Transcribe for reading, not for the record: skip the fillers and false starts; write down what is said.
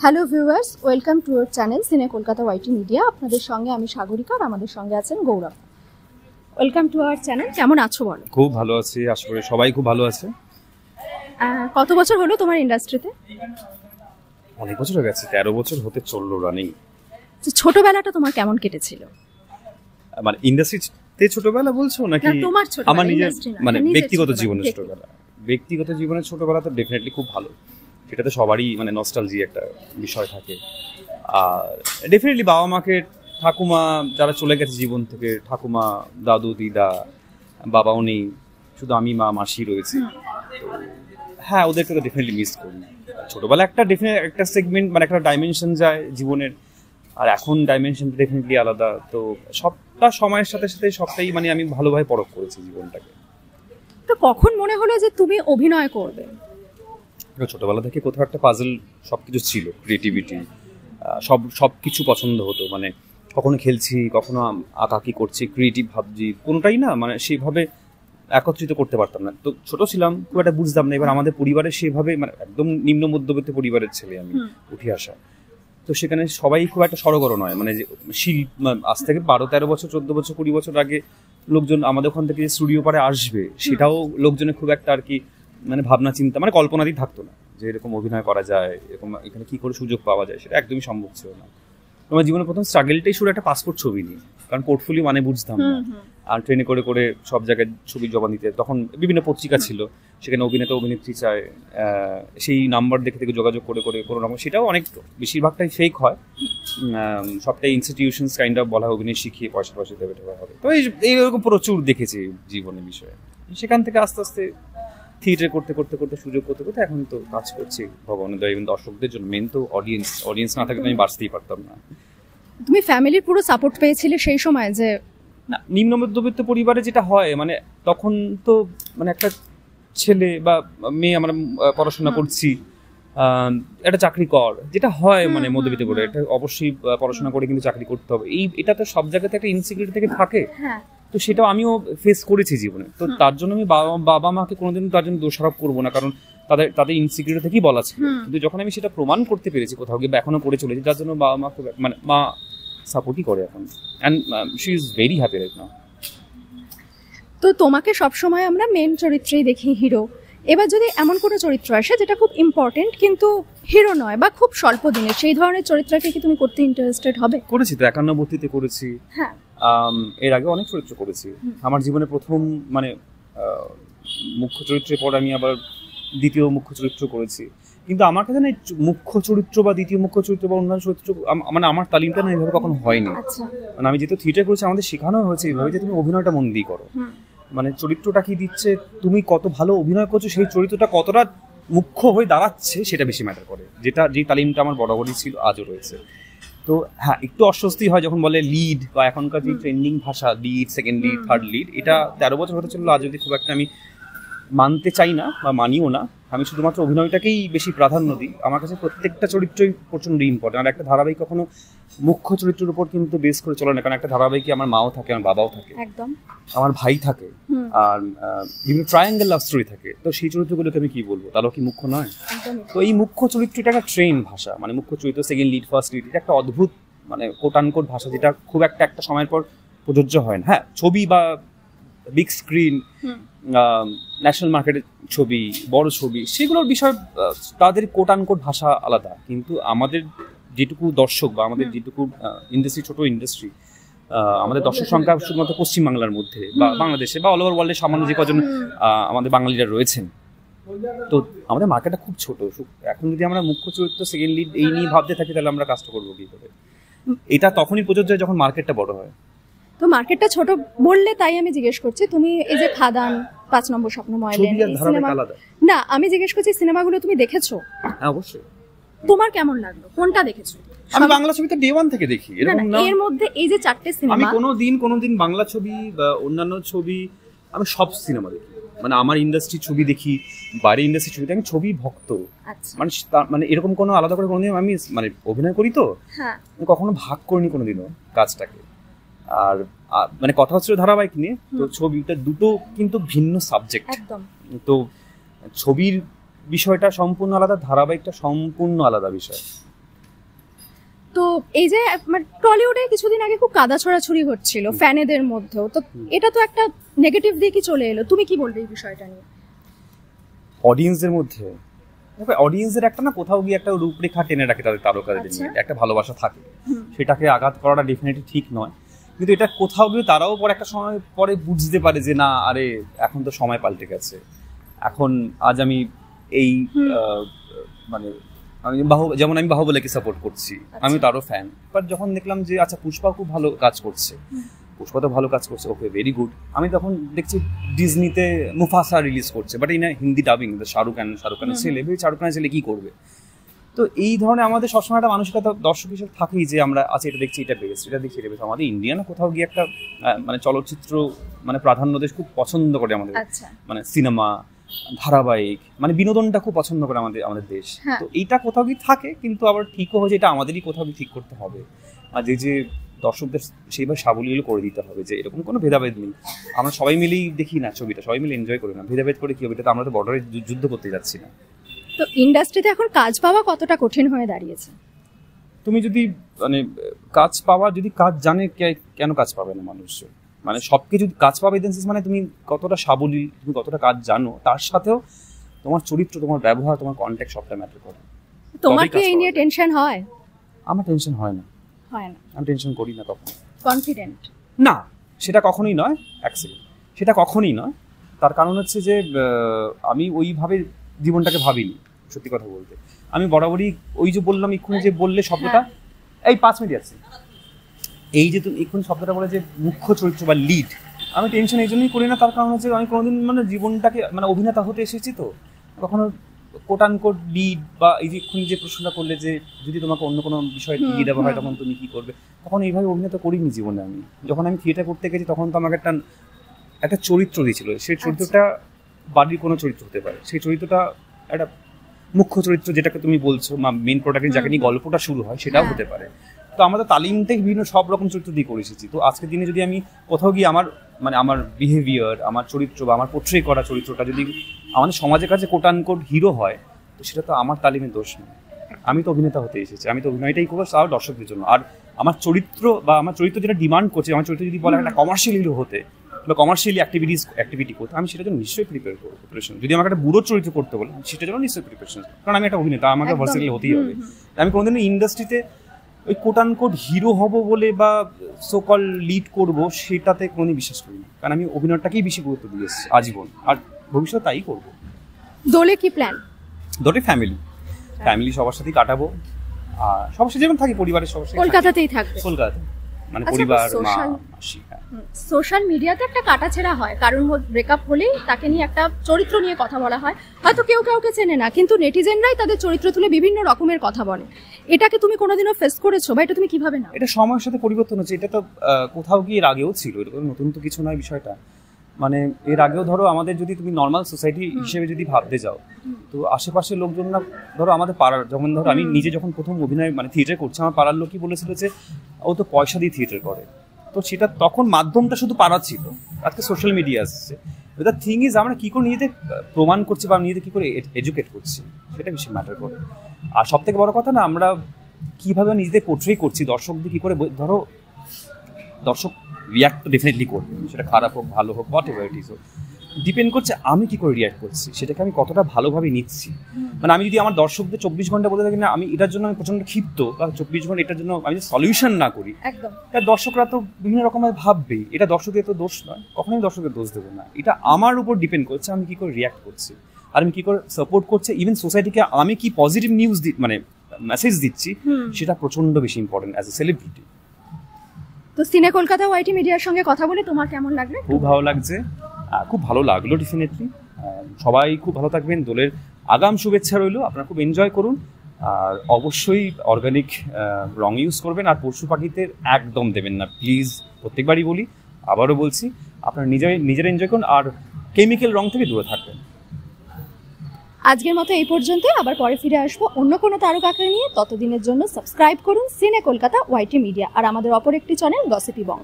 Hello viewers, welcome to our channel সিনে কলকাতা ওয়াইটি media. আপনাদের সঙ্গে আমি সাগরিকা আর আমাদের সঙ্গে আছেন Gaurav. Welcome to our channel. কেমন আছো বলো? খুব ভালো আছি, আশা করি সবাই খুব ভালো আছে। কত বছর হলো তোমার ইন্ডাস্ট্রিতে? অনেক বছর হয়ে গেছে, 13 বছর হতে চললো রানিং। ছোটবেলাটা তোমার কেমন কেটেছিল? মানে ইন্ডাস্ট্রিতে ছোটবেলা বলছো নাকি আমার নিজের মানে ব্যক্তিগত জীবনের ছোটবেলা? ব্যক্তিগত জীবনের ছোটবেলা তো ডেফিনেটলি খুব ভালো, সেটাতে সবারই মানে নস্টালজি একটা বিষয় থাকে। আর ডেফিনেটলি বাবা মাকে, ঠাকুমা যারা চলে গেছে জীবন থেকে, ঠাকুমা, দাদু, দিদা, বাবাও নেই, শুধু আমি, মা, মাসি রয়েছে। তো হ্যাঁ, ওদেরকে তো ডেফিনেটলি মিস করি। ছোটবেলা একটা সেগমেন্ট মানে একটা ডাইমেনশন যায় জীবনের, আর এখন ডাইমেনশন ডেফিনেটলি আলাদা। তো সবটা সময়ের সাথে সাথে সবটাই মানে আমি ভালোভাবে পরখ করেছি জীবনটাকে। তো কখন মনে হলো যে তুমি অভিনয় করবে? ছোটবেলা থেকে কোথাও একটা পাজল সবকিছু ছিল, ক্রিয়েটিভিটি, সবকিছু পছন্দ হতো। মানে কখনো খেলছি, কখনো আঁকাকি করছি, ক্রিয়েটিভ ভাবছি, কোনোটাই না মানে সেইভাবে একত্রিত করতে পারতাম না। তো ছোট ছিলাম, খুব একটা বুঝতাম না। এবার আমাদের পরিবারে সেভাবে মানে একদম নিম্ন মধ্যবিত্ত পরিবারের ছেলে আমি, উঠে আসা। তো সেখানে সবাই খুব একটা সড়গড় নয়, মানে আজ থেকে 12-13 বছর, 14 বছর, 20 বছর আগে লোকজন আমাদের ওখান থেকে স্টুডিও পারে আসবে, সেটাও লোকজনের খুব একটা আর কি মানে ভাবনা চিন্তা, মানে কল্পনাতেই থাকতো না যে এরকম অভিনয় করা যায়, এরকম এখানে কি করে সুযোগ পাওয়া যায়, সেটা একদমই সম্ভব ছিল না। আমার জীবনের প্রথম স্ট্রাগলটাই শুরু একটা পাসপোর্ট ছবি নিয়ে, কারণ পোর্টফোলিও মানে বুঝতাম না। আর ট্রেনে করে করে সব জায়গায় ছবি জমা দিতে, তখন বিভিন্ন পত্রিকা ছিল, সেখানে অভিনেতা অভিনেত্রী চায়, সেই নাম্বার দেখে থেকে যোগাযোগ করে করে কোনো রকম, সেটাও অনেক বেশিরভাগটাই ফেক হয়, সবটাই ইনস্টিটিউশনস কাইন্ড অফ বলা, অভিনয় শিখিয়ে পয়সা দেবে হবে। তো এইরকম প্রচুর দেখেছি জীবনের বিষয়ে। সেখান থেকে আস্তে আস্তে থিয়েটার করতে করতে করতে সুযোগ করতে করতে এখন তো কাজ করছি ভগবানের দয়া, দর্শকদের জন্য। মেন তো অডিয়েন্স না থাকলে আমি বাঁচতেই পারতাম না। তুমি ফ্যামিলির পুরো সাপোর্ট পেয়েছিলে সেই সময়? যে না, নিম্ন মধ্যবিত্ত পরিবারে যেটা হয়, মানে তখন তো মানে একটা ছেলে বা মেয়ে, আমরা পড়াশোনা করছি, একটা চাকরি কর, যেটা হয় মানে মধ্যবিত্ত করে, এটা অবশ্যই পড়াশোনা করে কিন্তু চাকরি করতে হবে, এটা তো সব জায়গাতে একটা ইনসিকিউরিটি থেকে থাকে। তো সেটাও আমিও ফেস করেছি জীবনে। তো তার জন্য আমি বাবা মাকে কোনোদিন তার জন্য দোষারোপ করবো না, কারণ তাদের ইনসিকিউরিটি থেকেই বলা ছিল। কিন্তু যখন আমি সেটা প্রমাণ করতে পেরেছি কোথাও গিয়ে, এখনো করে চলেছি, যার জন্য বাবা মা খুব মানে মা সাপোর্টই করে এখন, and she is very happy right now. তো তোমাকে সবসময় আমরা মেন চরিত্রেই দেখি, হিরো। এবার যদি এমন কোনো চরিত্র আসে যেটা খুব ইম্পর্টেন্ট কিন্তু হিরো নয় বা খুব স্বল্প দিনের, সেই ধরনের চরিত্রকে কি তুমি করতে ইন্টারেস্টেড হবে? করেছি তো, 91-তে করেছি। হ্যাঁ, এর আগে অনেক চরিত্র করেছি। আমার জীবনে প্রথম মানে মুখ্য চরিত্রের পর আমি আবার দ্বিতীয় মুখ্য চরিত্র করেছি। কিন্তু আমার কাছে না মুখ্য চরিত্র বা দ্বিতীয় মুখ্য চরিত্র বা অন্যান্য চরিত্র, মানে আমার তালিমটা না এইভাবে কখনো হয়নি। মানে আমি যেহেতু থিয়েটার করেছি, আমাদের শেখানো হয়েছে এইভাবে যে তুমি অভিনয়টা মন দিয়ে করো, মানে চরিত্রটা কি দিচ্ছে, তুমি কত ভালো অভিনয় করছো, সেই চরিত্রটা কতটা মুখ্য হয়ে দাঁড়াচ্ছে, সেটা বেশি ম্যাটার করে। যেই তালিমটা আমার বরাবরই ছিল, আজও রয়েছে। তো হ্যাঁ, একটু অস্বস্তি হয় যখন বলে লিড, বা এখনকার যে ট্রেন্ডিং ভাষা, lead, second lead, third lead, এটা 13 বছর হতে চললো, আজ যদি খুব একটা আমি মানতে চাই না বা মানিও না। আমি শুধুমাত্র অভিনয়টাকেই বেশি প্রাধান্য দিই। আমার কাছে প্রত্যেকটা চরিত্রই প্রচণ্ড ইম্পর্টেন্ট। আর একটা ধারাবাহিক কখনো মুখ্য চরিত্রের উপর কিন্তু বেস করে চলে না, কারণ একটা ধারাবাহিকে আমার মাও থাকে, আমার বাবাও থাকে, একদম আমার ভাই থাকে, আর বিভিন্ন ট্রায়াঙ্গেল লাভ স্টোরি থাকে। তো সেই চরিত্রগুলোকে আমি কি বলবো, তাহলে কি মুখ্য নয়? তো এই মুখ্য চরিত্রটা একটা ট্রেন ভাষা, মানে মুখ্য চরিত্র, সেকেন্ড লিড, ফার্স্ট লিড, এটা একটা অদ্ভুত মানে কোট আনকোট ভাষা, যেটা খুব একটা সময়ের পর প্রযোজ্য হয় না। হ্যাঁ, ছবি বা বিগ স্ক্রিন, ন্যাশনাল মার্কেটের ছবি, বড় ছবি, সেগুলোর বিষয় তাদের কোট আনকোট ভাষা আলাদা। কিন্তু আমাদের যেটুকু দর্শক বা আমাদের যেটুকু ইন্ডাস্ট্রি, ছোট ইন্ডাস্ট্রি, আমাদের দর্শক সংখ্যা শুধুমাত্র পশ্চিমবাংলার মধ্যে বা বাংলাদেশে বা অল ওভার ওয়ার্ল্ডে সামান্য যে কজন আমাদের বাঙালিরা রয়েছেন, তো আমাদের মার্কেটটা খুব ছোট। এখন যদি আমরা মুখ্য চরিত্র, সেকেন্ড লিড এই নিয়ে ভাবতে থাকি, তাহলে আমরা কাজটা করবো কি করে? এটা তখনই প্রযোজ্য হয় যখন মার্কেটটা বড় হয়। তো মার্কেটটা ছোট বললে তাই আমি জিজ্ঞেস করছি, তুমি এই যে খাদান, 5 নম্বর স্বপ্ন, ময়লেন, সিনেমা, না আমি জিজ্ঞেস করছি সিনেমাগুলো তুমি দেখেছো? হ্যাঁ, অবশ্যই। তোমার কেমন লাগলো? কোনটা দেখেছো? আমি বাংলা ছবিটা ডে 1 থেকে দেখি। এরকম না, এর মধ্যে এই যে 4টে সিনেমা, আমি কোনোদিন বাংলা ছবি বা অন্যান্য ছবি, আমি সব সিনেমা দেখি। মানে আমার ইন্ডাস্ট্রি ছবি দেখি, বাইরে ইন্ডাস্ট্রি ছবি দেখি, আমি ছবি ভক্ত। মানে এরকম কোনো আলাদা করে কোনোদিন আমি মানে অভিনয় করি তো কখনো ভাগ করিনি কোনোদিনও কাজটাকে। আর মানে কথা হচ্ছে ধারাবাহিক নিয়ে, তো ছবিটা দুটো কিন্তু ভিন্ন সাবজেক্ট। তো ছবির বিষয়টা সম্পূর্ণ আলাদা, ধারাবাহিকটা সম্পূর্ণ আলাদা বিষয়। তো এই যে টলিউডে কিছুদিন আগে খুব কাদা ছড়াছড়ি হচ্ছিল ফ্যানেদের মধ্যেও, তো এটা তো একটা নেগেটিভ দিকই চলে এলো, তুমি কি বলবে এই বিষয়টা নিয়ে? অডিয়েন্সের মধ্যে অডিয়েন্সের একটা না কোথাও গিয়ে একটা রূপরেখা টেনে রাখে তাদের তারকাদের নিয়ে, একটা ভালোবাসা থাকে, সেটাকে আঘাত করাটা ডেফিনেটলি ঠিক নয়। কিন্তু এটা কোথাও গিয়ে তারাও পরে একটা সময় পরে বুঝতে পারে যে না, আরে এখন তো সময় পাল্টে গেছে, এখন আজ আমি এই মানে আমি যেমন আমি বাহুবলীকে সাপোর্ট করছি, আমি তারও ফ্যান, বাট যখন দেখলাম যে আচ্ছা পুষ্পা খুব ভালো কাজ করছে, পুষ্পা তো ভালো কাজ করছে, ওকে ভেরি গুড, আমি তখন দেখছি ডিজনিতে মুফাসা রিলিজ করছে, বাট এই না হিন্দি ডাবিং, শাহরুখ খানের ছেলে, শাহরুখ খানের ছেলে কি করবে? তো এই ধরনের আমাদের সবসময় একটা মানসিকতা দর্শক হিসেবে থাকেই যে আমরা আচ্ছা এটা দেখছি, এটা বেস্ট, এটা দেখছি, এটা বেস্ট। আমাদের ইন্ডিয়ানা কোথাও গিয়ে একটা মানে চলচ্চিত্র মানে প্রাধান্য দেশ, খুব পছন্দ করে আমাদের, মানে সিনেমা ধারাবাহিক মানে বিনোদনটা খুব পছন্দ করে আমাদের দেশ। তো এইটা কোথাও গিয়ে থাকে, কিন্তু আবার ঠিকও হয়েছে এটা আমাদেরই কোথাও গিয়ে ঠিক করতে হবে, আর যে দর্শকদের সেইভাবে সাবলীল করে দিতে হবে যে এরকম কোনো ভেদাভেদ নেই, আমরা সবাই মিলেই দেখি না ছবিটা, সবাই মিলে এনজয় করি না, ভেদাভেদ করে কি হবে? এটা তো আমরা তো বর্ডারে যুদ্ধ করতে যাচ্ছি না। তো ইন্ডাস্ট্রিতে এখন কাজ পাওয়া কতটা কঠিন হয়ে দাঁড়িয়েছে? তুমি যদি মানে কাজ পাওয়া, যদি কাজ জানে কেন কাজ পাবে না মানুষ? মানে সবকিছু কাজ পাবে মানে তুমি কতটা সাবলীল, তুমি কতটা কাজ জানো, তার সাথেও তোমার চরিত্র, তোমার ব্যবহার, তোমার কন্টেক্ট সবটা ম্যাটার করে। তোমার কি এই নিয়ে টেনশন হয়? আমার টেনশন হয় না, আমি টেনশন করি না কখনো। কনফিডেন্ট না, সেটা কখনোই নয়, সেটা কখনোই নয়। তার কারণ হচ্ছে যে আমি ওইভাবে জীবনটাকে ভাবিনি, সত্যি কথা বলতে। আমি বরাবরই ওই যে বললাম এক্ষুনি যে বললে শব্দটা, এই 5 মিনিট আছে, এই যে তুমি এক্ষুনি শব্দটা বলে যে মুখ্য চরিত্র বা লিড, আমি টেনশন এই জন্যই করি না, তার কারণ হচ্ছে আমি কোনোদিন মানে জীবনটাকে মানে অভিনেতা হতে এসেছি, তো কখনো কোট আন কোট লিড বা এই যে এক্ষুনি যে প্রশ্নটা করলে যে যদি তোমাকে অন্য কোনো বিষয় দিয়ে দেওয়া হয় তখন তুমি কি করবে, তখন এইভাবে অভিনেতা করিনি জীবনে। আমি যখন আমি থিয়েটার করতে গেছি তখন তো আমাকে একটা চরিত্র দিয়েছিল, সেই চরিত্রটা বাড়ির কোনো চরিত্র হতে পারে, সেই চরিত্রটা একটা মুখ্য চরিত্র যেটাকে তুমি বলছো, মেইন প্রোডাক্টের যাকে নিয়ে গল্পটা শুরু হয় সেটাও হতে পারে। তো আমাদের তালিম থেকে বিভিন্ন সব রকম চরিত্র দিয়ে করে এসেছি। তো আজকের দিনে যদি আমি কোথাও গিয়ে আমার বিহেভিয়ার, আমার চরিত্র বা আমার পোট্রে করা চরিত্রটা যদি আমাদের সমাজের কাছে কোট আন কোট হিরো হয়, তো সেটা তো আমার তালিমের দোষ নয়। আমি তো অভিনেতা হতে এসেছি, আমি তো অভিনয়টাই করবো আর দর্শকদের জন্য। আর আমার চরিত্র বা আমার চরিত্র যেটা ডিমান্ড করছে, আমার চরিত্র যদি বলে একটা কমার্শিয়াল হিরো হতে বা কমার্শিয়ালি অ্যাক্টিভিটি করতে, আমি সেটার জন্য নিশ্চয়ই প্রিপেয়ার করবো প্রিপারেশন। যদি আমাকে একটা বুড়ো চরিত্র করতে বলে, সেটার জন্য নিশ্চয়ই প্রিপারেশন, কারণ আমি একটা অভিনেতা, আমাকে ভার্সেটাইল হতেই হবে। আমি কোনোদিনও ইন্ডাস্ট্রিতে ওই কোট আন কোট হিরো হব বলে বা সোকল লিড করব সেটাতে কোনোদিন বিশ্বাস করি না, কারণ আমি অভিনয়টাকেই বেশি গুরুত্ব দিয়ে এসেছি আজীবন, আর ভবিষ্যৎ তাই করবো। দোলে কি প্ল্যান? দোলে ফ্যামিলি সবার সাথেই কাটাবো, আর সবার সাথে যেমন থাকি, পরিবারের সবার সাথে কলকাতাতেই থাকবে? কলকাতা মানে পরিবার, মা, মাসি। সোশ্যাল মিডিয়াতে একটা কাটাছেড়া হয়, কারণ ব্রেকআপ হলেই তাকে নিয়ে একটা চরিত্র নিয়ে কথা বলা হয়, হয়তো কেউ কাউকে চেনে না, কিন্তু নেটিজেনরাই তাদের চরিত্র তুলে বিভিন্ন রকমের কথা বলে। এটাকে তুমি কোনোদিনও ফেস করেছো বা এটা তুমি কিভাবে নাও? এটা সময়ের সাথে পরিবর্তন হচ্ছে, এটা তো কোথাও গিয়ে এর আগেও ছিল, এটা নতুন তো কিছু নয় বিষয়টা। মানে এর আগেও ধরো আমাদের যদি তুমি নর্মাল সোসাইটি হিসেবে যদি ভাবতে যাও, তো আশেপাশের লোকজনরা ধরো আমাদের পাড়ার, যেমন ধরো আমি নিজে যখন প্রথম অভিনয় মানে থিয়েটার করছি, আমার পাড়ার লোকই বলেছিল যে ও তো পয়সা দিয়ে থিয়েটার করে, তো সেটা তখন মাধ্যমটা শুধু পাড়া ছিল, আজকে সোশ্যাল মিডিয়া আসছে। দ্য থিং ইজ আমরা কী করে নিজেদের প্রমাণ করছি বা নিজেদের কী করে এডুকেট করছি, সেটা বেশি ম্যাটার করে। আর সব থেকে বড় কথা না, আমরা কীভাবে নিজেদের পোট্রে করছি, দর্শকদের কী করে, ধরো দর্শক রিয়াক্ট তো ডেফিনেটলি করবে, সেটা খারাপ হোক ভালো হোক হোয়াট এভার ইট ইজ হোক, ডিপেন্ড করছে আমি কি করে রিয়াক্ট করছি, সেটাকে আমি কতটা ভালোভাবে নিচ্ছি। মানে আমি যদি আমার দর্শকদের 24 ঘন্টা বলে থাকি না আমি এটার জন্য আমি প্রচন্ড ক্ষিপ্ত, বা 24 ঘন্টা এটার জন্য আমি সলিউশন না করি, তার দর্শকরা তো বিভিন্ন রকমের ভাববেই, এটা দর্শকের তো দোষ নয়, কখনোই দর্শকের দোষ দেবো না, এটা আমার উপর ডিপেন্ড করছে আমি কি করে রিয়াক্ট করছি, আর আমি কি করে সাপোর্ট করছি, ইভেন সোসাইটিকে আমি কি পজিটিভ নিউজ মানে মেসেজ দিচ্ছি, সেটা প্রচন্ড বেশি ইম্পর্টেন্ট অ্যাজ এ সেলিব্রিটি। তো সিনে কলকাতা ওয়াইটি মিডিয়ার সঙ্গে কথা বলে তোমার কেমন লাগলো? খুব ভালো লাগছে, খুব ভালো লাগলো ডেফিনেটলি। সবাই খুব ভালো থাকবেন, দোলের আগাম শুভেচ্ছা রইল, আপনারা খুব এনজয় করুন, আর অবশ্যই অর্গানিক রং ইউজ করবেন, আর পশু পাখিতে একদম দেবেন না প্লিজ, প্রত্যেকবারই বলি, আবারও বলছি, আপনারা নিজেরা এনজয় করুন, আর কেমিক্যাল রং থেকে দূরে থাকবেন। আজকের মতো এই পর্যন্ত, আবার পরে ফিরে আসবো অন্য কোনো তারকাকে নিয়ে। ততদিনের জন্য সাবস্ক্রাইব করুন সিনে কলকাতা ওয়াইটি মিডিয়া আর আমাদের অপর একটি চ্যানেল গসিপি বং।